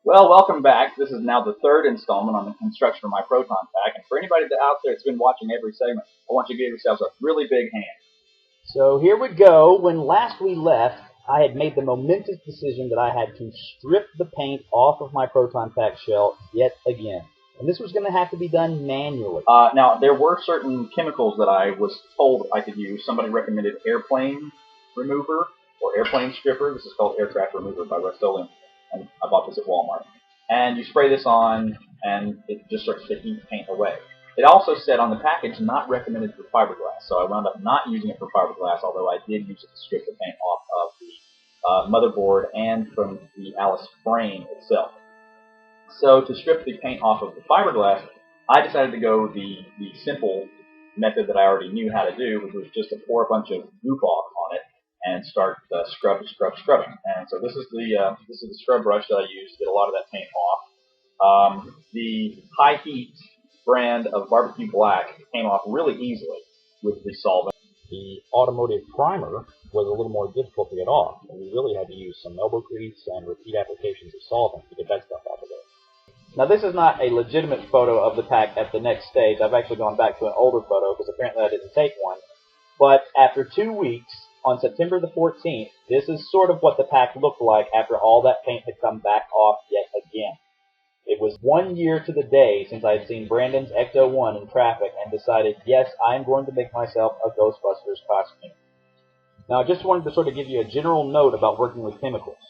Well, welcome back. This is now the third installment on the construction of my Proton Pack, and for anybody out there that's been watching every segment, I want you to give yourselves a really big hand. So here we go. When last we left, I had made the momentous decision that I had to strip the paint off of my Proton Pack shell yet again. And this was going to have to be done manually. Now, there were certain chemicals that I was told I could use. Somebody recommended airplane remover or airplane stripper. This is called aircraft remover by Rust-Oleum, and I bought this at Walmart. And you spray this on, and it just starts to heat paint away. It also said on the package, not recommended for fiberglass, so I wound up not using it for fiberglass, although I did use it to strip the paint off of the motherboard and from the Alice frame itself. So to strip the paint off of the fiberglass, I decided to go the simple method that I already knew how to do, which was just to pour a bunch of goof off on it and start scrubbing. And so this is the scrub brush that I used to get a lot of that paint off. The high heat brand of barbecue black came off really easily with the solvent. The automotive primer was a little more difficult to get off, and we really had to use some elbow grease and repeat applications of solvent to get that stuff off of there. Now, this is not a legitimate photo of the pack at the next stage. I've actually gone back to an older photo because apparently I didn't take one. But after 2 weeks, on September the 14th, this is sort of what the pack looked like after all that paint had come back off yet again. It was 1 year to the day since I had seen Brandon's Ecto-1 in traffic and decided, yes, I'm going to make myself a Ghostbusters costume. Now, I just wanted to sort of give you a general note about working with chemicals.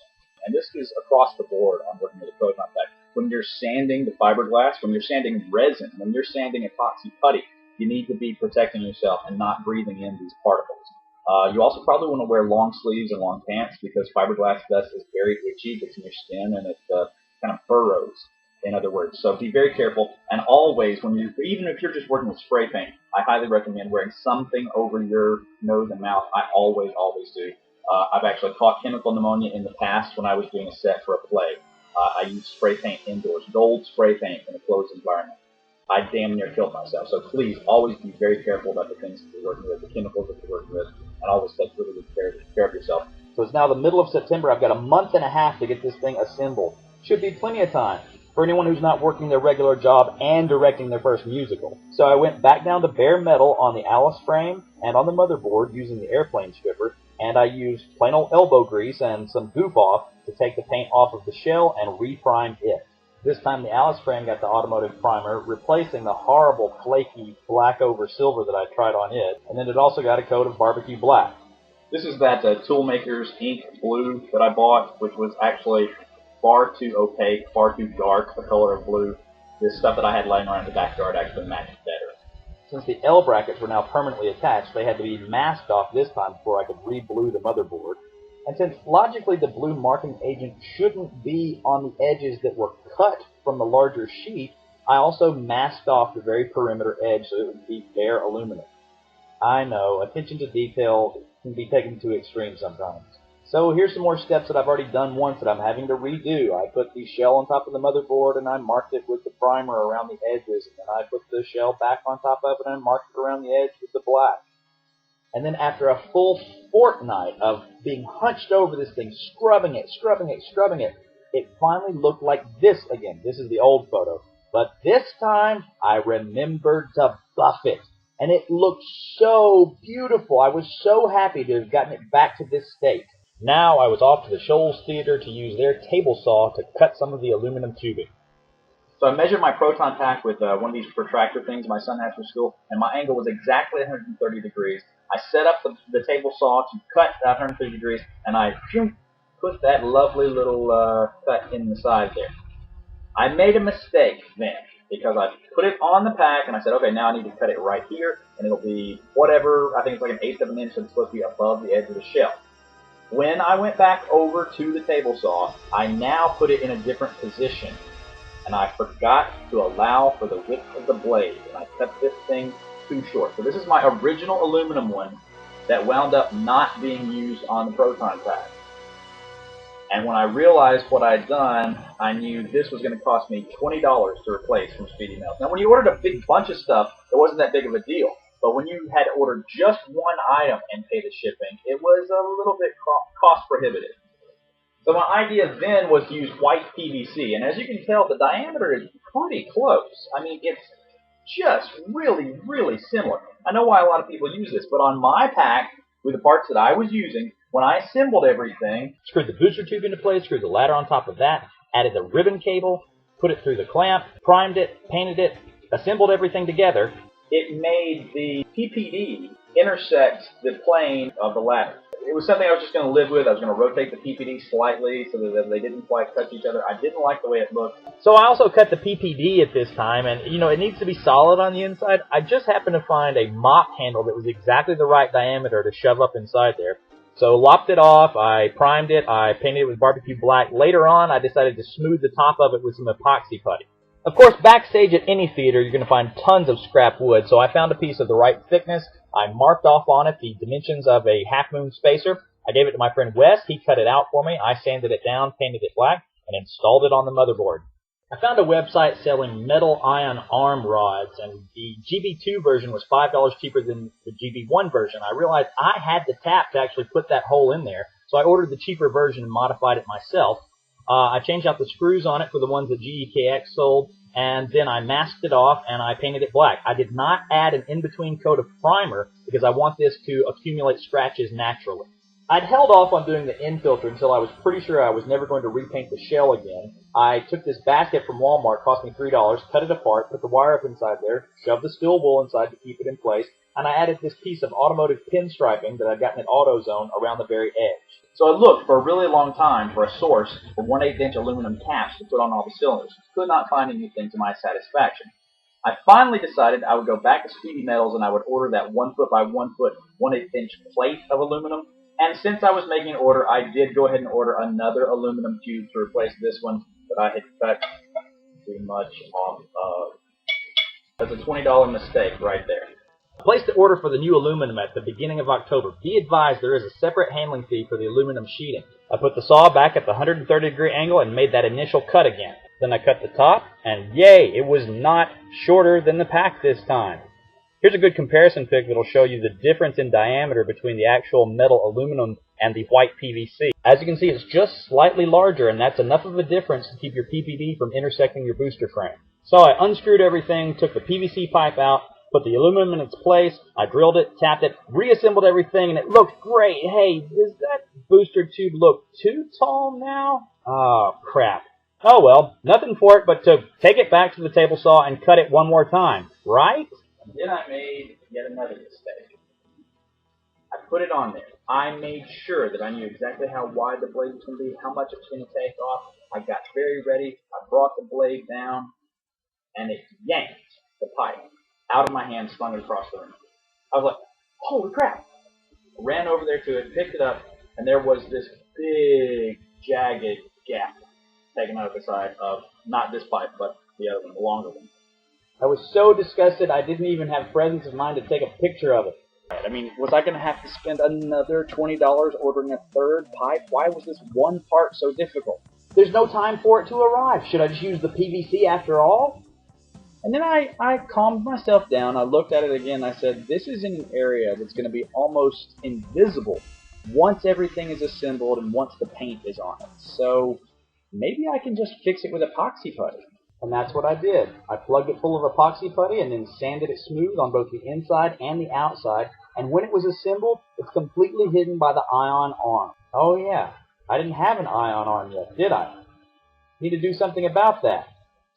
And this is across the board on working with a Proton Pack. When you're sanding the fiberglass, when you're sanding resin, when you're sanding epoxy putty, you need to be protecting yourself and not breathing in these particles. You also probably want to wear long sleeves and long pants because fiberglass dust is very itchy, gets in your skin, and it kind of burrows, in other words. So be very careful. And always, even if you're just working with spray paint, I highly recommend wearing something over your nose and mouth. I always do. I've actually caught chemical pneumonia in the past when I was doing a set for a play. I used spray paint indoors, gold spray paint in a closed environment. I damn near killed myself. So please always be very careful about the things that you're working with, the chemicals that you're working with, and always take really good care of yourself. So it's now the middle of September. I've got a month and a half to get this thing assembled. Should be plenty of time for anyone who's not working their regular job and directing their first musical. So I went back down to bare metal on the Alice frame and on the motherboard using the airplane stripper, and I used plain old elbow grease and some goof off to take the paint off of the shell and reprime it. This time the Alice frame got the automotive primer, replacing the horrible flaky black over silver that I tried on it, and then it also got a coat of barbecue black. This is that Toolmaker's ink blue that I bought, which was actually far too opaque, far too dark, the color of blue. This stuff that I had laying around in the backyard actually matched better. Since the L brackets were now permanently attached, they had to be masked off this time before I could re-blue the motherboard. And since logically the blue marking agent shouldn't be on the edges that were cut from the larger sheet, I also masked off the very perimeter edge so it would be bare aluminum. I know, attention to detail can be taken to extreme sometimes. So here's some more steps that I've already done once that I'm having to redo. I put the shell on top of the motherboard and I marked it with the primer around the edges. And then I put the shell back on top of it and I marked it around the edge with the black. And then after a full fortnight of being hunched over this thing, scrubbing it, it finally looked like this again. This is the old photo. But this time, I remembered to buff it. And it looked so beautiful. I was so happy to have gotten it back to this state. Now I was off to the Shoals Theater to use their table saw to cut some of the aluminum tubing. So I measured my Proton Pack with one of these protractor things my son has for school, and my angle was exactly 130 degrees. I set up the table saw to cut that 130 degrees, and I put that lovely little cut in the side there. I made a mistake then, because I put it on the pack, and I said, okay, now I need to cut it right here, and it'll be whatever, I think it's like 1/8 of an inch, so it's supposed to be above the edge of the shell. When I went back over to the table saw, I now put it in a different position, and I forgot to allow for the width of the blade, and I cut this thing too short. So this is my original aluminum one that wound up not being used on the Proton Pack. And when I realized what I'd done, I knew this was going to cost me $20 to replace from Speedy Melts. Now, when you ordered a big bunch of stuff, it wasn't that big of a deal. But when you had ordered just one item and paid the shipping, it was a little bit cost prohibitive. So my idea then was to use white PVC, and as you can tell, the diameter is pretty close. I mean, it's just really, really similar. I know why a lot of people use this, but on my pack, with the parts that I was using, when I assembled everything, screwed the booster tube into place, screwed the ladder on top of that, added the ribbon cable, put it through the clamp, primed it, painted it, assembled everything together, it made the PPD intersect the plane of the ladder. It was something I was just going to live with. I was going to rotate the PPD slightly so that they didn't quite touch each other. I didn't like the way it looked. So I also cut the PPD at this time, and it needs to be solid on the inside. I just happened to find a mop handle that was exactly the right diameter to shove up inside there. So lopped it off, I primed it, I painted it with barbecue black. Later on, I decided to smooth the top of it with some epoxy putty. Of course, backstage at any theater, you're going to find tons of scrap wood, so I found a piece of the right thickness. I marked off on it the dimensions of a half-moon spacer. I gave it to my friend Wes. He cut it out for me. I sanded it down, painted it black, and installed it on the motherboard. I found a website selling metal ion arm rods, and the GB2 version was $5 cheaper than the GB1 version. I realized I had the tap to actually put that hole in there, so I ordered the cheaper version and modified it myself. I changed out the screws on it for the ones that GEKX sold, and then I masked it off and I painted it black. I did not add an in-between coat of primer because I want this to accumulate scratches naturally. I'd held off on doing the end filter until I was pretty sure I was never going to repaint the shell again. I took this basket from Walmart, cost me $3, cut it apart, put the wire up inside there, shoved the steel wool inside to keep it in place, and I added this piece of automotive pinstriping that I'd gotten at AutoZone around the very edge. So I looked for a really long time for a source for 1/8" aluminum caps to put on all the cylinders. Could not find anything to my satisfaction. I finally decided I would go back to Speedy Metals and I would order that 1 foot by 1 foot, 1/8" plate of aluminum. And since I was making an order, I did go ahead and order another aluminum tube to replace this one that I had cut too much off of. That's a $20 mistake right there. I placed the order for the new aluminum at the beginning of October. Be advised there is a separate handling fee for the aluminum sheeting. I put the saw back at the 130-degree angle and made that initial cut again. Then I cut the top, and yay, it was not shorter than the pack this time. Here's a good comparison pic that will show you the difference in diameter between the actual metal aluminum and the white PVC. As you can see, it's just slightly larger, and that's enough of a difference to keep your PPD from intersecting your booster frame. So I unscrewed everything, took the PVC pipe out, put the aluminum in its place, I drilled it, tapped it, reassembled everything, and it looked great. Hey, does that booster tube look too tall now? Oh, crap. Oh well, nothing for it but to take it back to the table saw and cut it one more time, right? And then I made yet another mistake. I put it on there. I made sure that I knew exactly how wide the blade was going to be, how much it was going to take off. I got very ready. I brought the blade down, and it yanked the pipe out of my hand, slung it across the room. I was like, holy crap. I ran over there to it, picked it up, and there was this big, jagged gap taken out of the side of not this pipe, but the other one, the longer one. I was so disgusted I didn't even have presence of mind to take a picture of it. I mean, was I going to have to spend another $20 ordering a third pipe? Why was this one part so difficult? There's no time for it to arrive. Should I just use the PVC after all? And then I calmed myself down. I looked at it again. I said, this is in an area that's going to be almost invisible once everything is assembled and once the paint is on it. So maybe I can just fix it with epoxy putty. And that's what I did. I plugged it full of epoxy putty and then sanded it smooth on both the inside and the outside. And when it was assembled, it's completely hidden by the ion arm. Oh yeah, I didn't have an ion arm yet, did I? Need to do something about that.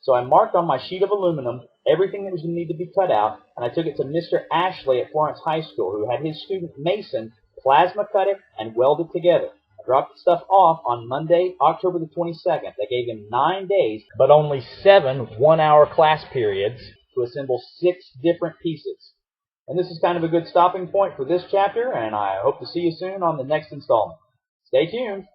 So I marked on my sheet of aluminum everything that was going to need to be cut out, and I took it to Mr. Ashley at Florence High School, who had his student Mason plasma cut it and weld it together. I dropped the stuff off on Monday, October the 22nd. They gave him 9 days, but only 7 one-hour class periods to assemble 6 different pieces. And this is kind of a good stopping point for this chapter, and I hope to see you soon on the next installment. Stay tuned.